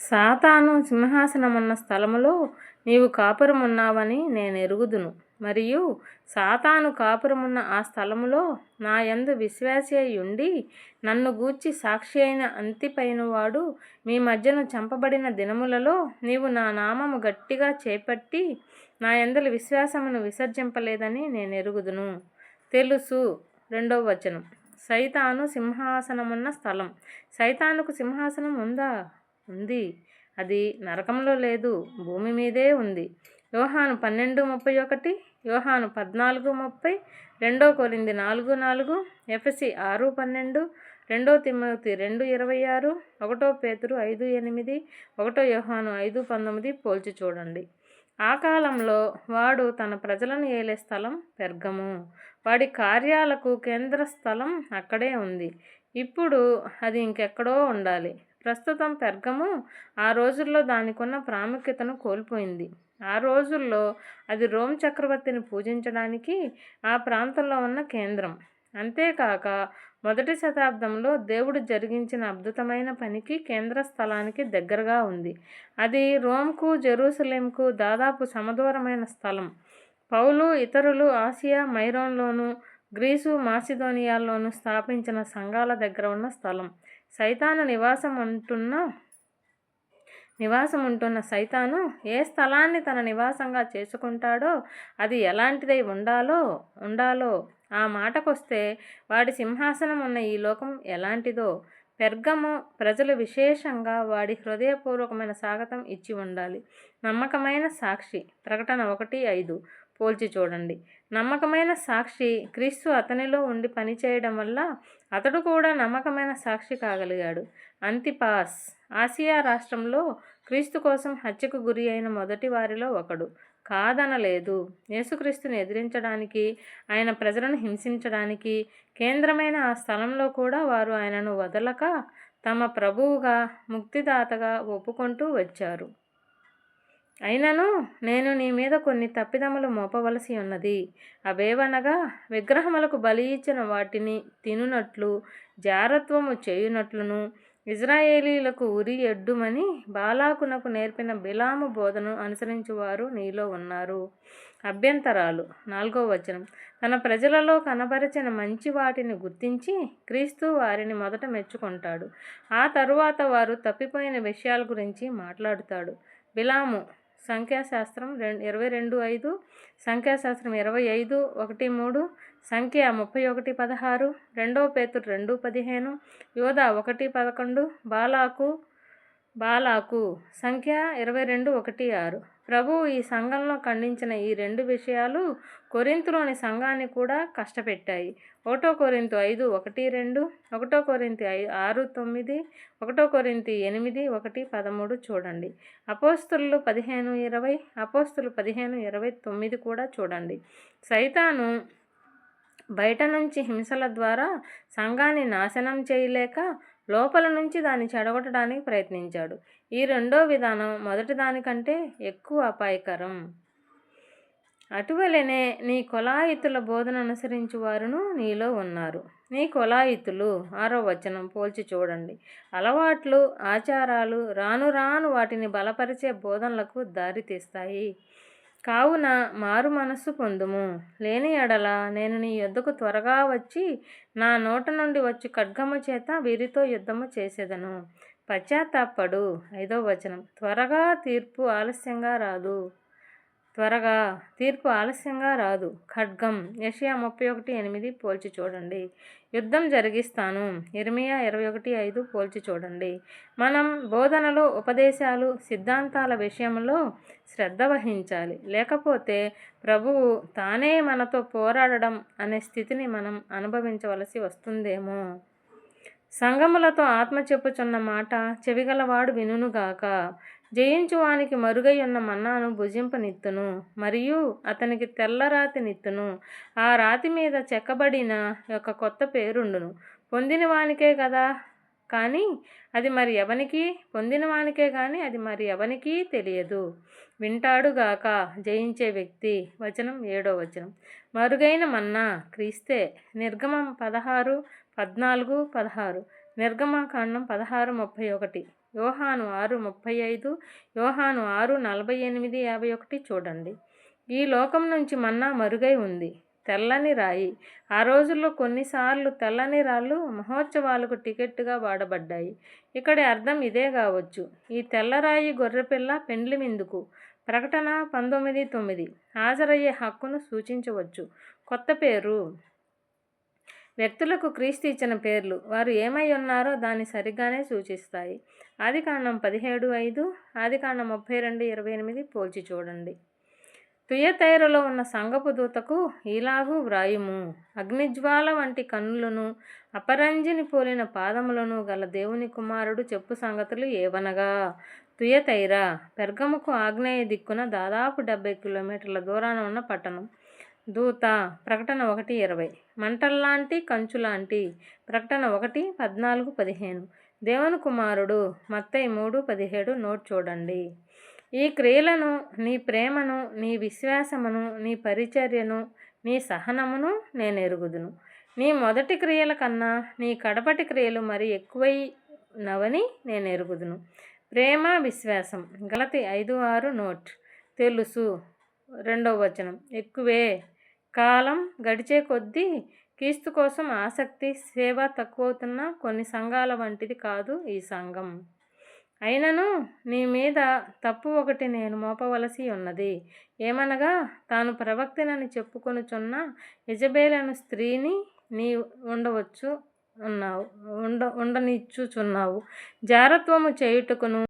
సాతాను సింహాసనమున్న స్థలములో నీవు కాపురమున్నావని నేనెరుగుదును. మరియు సాతాను కాపురమున్న ఆ స్థలములో నా యందు విశ్వాసి అయ్యుండి నన్ను గూర్చి సాక్షి అయిన అంతిపైనవాడు మీ మధ్యను చంపబడిన దినములలో నీవు నా నామము గట్టిగా చేపట్టి నా యందలి విశ్వాసమును విసర్జింపలేదని నేనెరుగుదును. తెలుసు. 2వ వచనం. సైతాను సింహాసనమున్న స్థలం. సైతానుకు సింహాసనం ఉందా? ఉంది. అది నరకంలో లేదు, భూమి మీదే ఉంది. యోహాను 12:31, యోహాను 14:30, 2 కొరింథీ 4:4, ఎఫెసీ 6:12, 2 తిమోతి 2:26, 1 పేతురు 5:8, 1 యోహాను 5:19 పోల్చి చూడండి. ఆ కాలంలో వాడు తన ప్రజలను ఏలే స్థలం పెర్గము. వాడి కార్యాలకు కేంద్ర స్థలం అక్కడే ఉంది. ఇప్పుడు అది ఇంకెక్కడో ఉండాలి. ప్రస్తుతం పెర్గము ఆ రోజుల్లో దానికున్న ప్రాముఖ్యతను కోల్పోయింది. ఆ రోజుల్లో అది రోమ్ చక్రవర్తిని పూజించడానికి ఆ ప్రాంతంలో ఉన్న కేంద్రం. అంతేకాక మొదటి శతాబ్దంలో దేవుడు జరిగించిన అద్భుతమైన పనికి కేంద్ర స్థలానికి దగ్గరగా ఉంది. అది రోమ్కు, జెరూసలేంకు దాదాపు సమదూరమైన స్థలం. పౌలు ఇతరులు ఆసియా మైరోన్లోను, గ్రీసు, మాసిదోనియాల్లోనూ స్థాపించిన సంఘాల దగ్గర ఉన్న స్థలం. సైతాను నివాసం ఉంటున్న సైతాను ఏ స్థలాన్ని తన నివాసంగా చేసుకుంటాడో అది ఎలాంటిదై ఉండాలో ఆ మాటకొస్తే వాడి సింహాసనం ఉన్న ఈ లోకం ఎలాంటిదో పెర్గము ప్రజలు విశేషంగా వాడి హృదయపూర్వకమైన స్వాగతం ఇచ్చి ఉండాలి. నమ్మకమైన సాక్షి. ప్రకటన 1:5 పోల్చి చూడండి. నమ్మకమైన సాక్షి క్రీస్తు అతనిలో ఉండి పనిచేయడం వల్ల అతడు కూడా నమ్మకమైన సాక్షి కాగలిగాడు. అంతిపాస్ ఆసియా రాష్ట్రంలో క్రీస్తు కోసం హత్యకు గురి అయిన మొదటి వారిలో ఒకడు. కాదనలేదు. యేసుక్రీస్తుని ఎదిరించడానికి, ఆయన ప్రజలను హింసించడానికి కేంద్రమైన ఆ స్థలంలో కూడా వారు ఆయనను వదలక తమ ప్రభువుగా, ముక్తిదాతగా ఒప్పుకుంటూ వచ్చారు. అయినను నేను నీ మీద కొన్ని తప్పిదములు మోపవలసి ఉన్నది. అవేవనగా విగ్రహములకు బలి ఇచ్చిన వాటిని తినునట్లు, జారత్వము చేయునట్లును, ఇజ్రాయేలీలకు ఉరి ఎడ్డుమని బాలాకునకు నేర్పిన బిలాము బోధను అనుసరించువారు నీలో ఉన్నారు. అభ్యంతరాలు. 4వ వచనం. తన ప్రజలలో కనబరిచిన మంచి వాటిని గుర్తించి క్రీస్తు వారిని మొదట మెచ్చుకుంటాడు. ఆ తరువాత వారు తప్పిపోయిన విషయాల గురించి మాట్లాడుతాడు. బిలాము సంఖ్యాశాస్త్రం 22:5, సంఖ్యాశాస్త్రం 25:1-3, సంఖ్య 31:16, 2 పేతురు 2:15, యోధా 1:11, బాలాకు సంఖ్య 22:1-6. ప్రభువు ఈ సంఘంలో ఖండించిన ఈ 2 విషయాలు కొరింథులోని సంఘాన్ని కూడా కష్టపెట్టాయి. 1 కొరింథీ 5:1-2, 1 కొరింథీ 6:9, 1 కొరింథీ 8:1-13 చూడండి. అపోస్తలులు 15:20, అపోస్తలు 15:29 కూడా చూడండి. సైతాను బయట నుంచి హింసల ద్వారా సంఘాన్ని నాశనం చేయలేక లోపల నుంచి దాన్ని చెడగొట్టడానికి ప్రయత్నించాడు. ఈ రెండో విధానం మొదటి దానికంటే ఎక్కువ అపాయకరం. అటువలనే నీ కొలాయితుల బోధన అనుసరించు వారును నీలో ఉన్నారు. నీ కొలాయితులు 6వ వచనం పోల్చి చూడండి. అలవాట్లు, ఆచారాలు రాను రాను వాటిని బలపరిచే బోధనలకు దారితీస్తాయి. కావున మారు మనస్సు పొందుము. లేని ఎడల నేను నీ యొద్దకు త్వరగా వచ్చి నా నోట నుండి వచ్చు ఖడ్గము చేత వీరితో యుద్ధము చేసేదను. పశ్చాత్తాపడు. 5వ వచనం. త్వరగా తీర్పు ఆలస్యంగా రాదు. ఖడ్గం. యెషయా 31:8 పోల్చి చూడండి. యుద్ధం జరిగిస్తాను. ఇర్మియా 21:5 పోల్చి చూడండి. మనం బోధనలు, ఉపదేశాలు, సిద్ధాంతాల విషయంలో శ్రద్ధ వహించాలి. లేకపోతే ప్రభువు తానే మనతో పోరాడడం అనే స్థితిని మనం అనుభవించవలసి వస్తుందేమో. సంఘములతో ఆత్మ చెప్పుచున్న మాట చెవిగలవాడు వినుగాక. జయించువానికి మరుగై ఉన్న మన్నాను భుజింపనిత్తును, మరియు అతనికి తెల్లరాతి నిత్తును. ఆ రాతి మీద చెక్కబడిన ఒక కొత్త పేరుండును. పొందినవానికే కానీ అది మరి ఎవనికీ తెలియదు. వింటాడుగాక జయించే వ్యక్తి. వచనం 7వ వచనం. మరుగైన మన్నా క్రీస్తే. నిర్గమం 16:14-16. నిర్గమకాండం 16:31, యోహాను 6:35, యోహాను 6:48-51 చూడండి. ఈ లోకం నుంచి మన్నా మరుగై ఉంది, తెల్లని రాయి. ఆ రోజుల్లో కొన్నిసార్లు తెల్లని రాళ్ళు మహోత్సవాలకు టికెట్టుగా వాడబడ్డాయి. ఇక్కడి అర్థం ఇదే కావచ్చు. ఈ తెల్లరాయి గొర్రెపిల్ల పెండ్లి విందుకు, ప్రకటన 19:9, హాజరయ్యే హక్కును సూచించవచ్చు. కొత్త పేరు వ్యక్తులకు క్రీస్తు ఇచ్చిన పేర్లు వారు ఏమై ఉన్నారో దాన్ని సరిగ్గానే సూచిస్తాయి. ఆదికాండం 17:5, ఆదికాండం 32:28 పోల్చి చూడండి. తుయతైరలో ఉన్న సంగపు దూతకు ఇలాగూ వ్రాయుము: అగ్నిజ్వాల వంటి కన్నులను, అపరంజిని పోలిన పాదములను గల దేవుని కుమారుడు చెప్పు సంగతులు ఏవనగా, తుయతైర పెర్గముకు ఆగ్నేయ దిక్కున దాదాపు 70 కిలోమీటర్ల దూరాన ఉన్న పట్టణం. దూత, ప్రకటన 1:20, మంటల్లాంటి కంచులాంటి, ప్రకటన 1:14-15, దేవుని కుమారుడు, మత్తయి 3:17 నోట్ చూడండి. ఈ క్రియలను, నీ ప్రేమను, నీ విశ్వాసమును, నీ పరిచర్యను, నీ సహనమును నేను ఎరుగుదును. నీ మొదటి క్రియల కన్నా నీ కడపటి క్రియలు మరి ఎక్కువైనవని నేను ఎరుగుదును. ప్రేమ, విశ్వాసం, గలతీ 5:6 నోట్. తెలుసు, 2వ వచనం, ఎక్కువే. కాలం గడిచే కొద్దీ క్రీస్తు కోసం ఆసక్తి, సేవ తక్కువవుతున్న కొన్ని సంఘాల వంటిది కాదు ఈ సంఘం. అయినను నీ మీద తప్పు ఒకటి నేను మోపవలసి ఉన్నది. ఏమనగా, తాను ప్రవక్తనని చెప్పుకొనుచున్న యెజబెలను స్త్రీని నీ ఉండనిచ్చుచున్నావు. జారత్వము చేయుటకును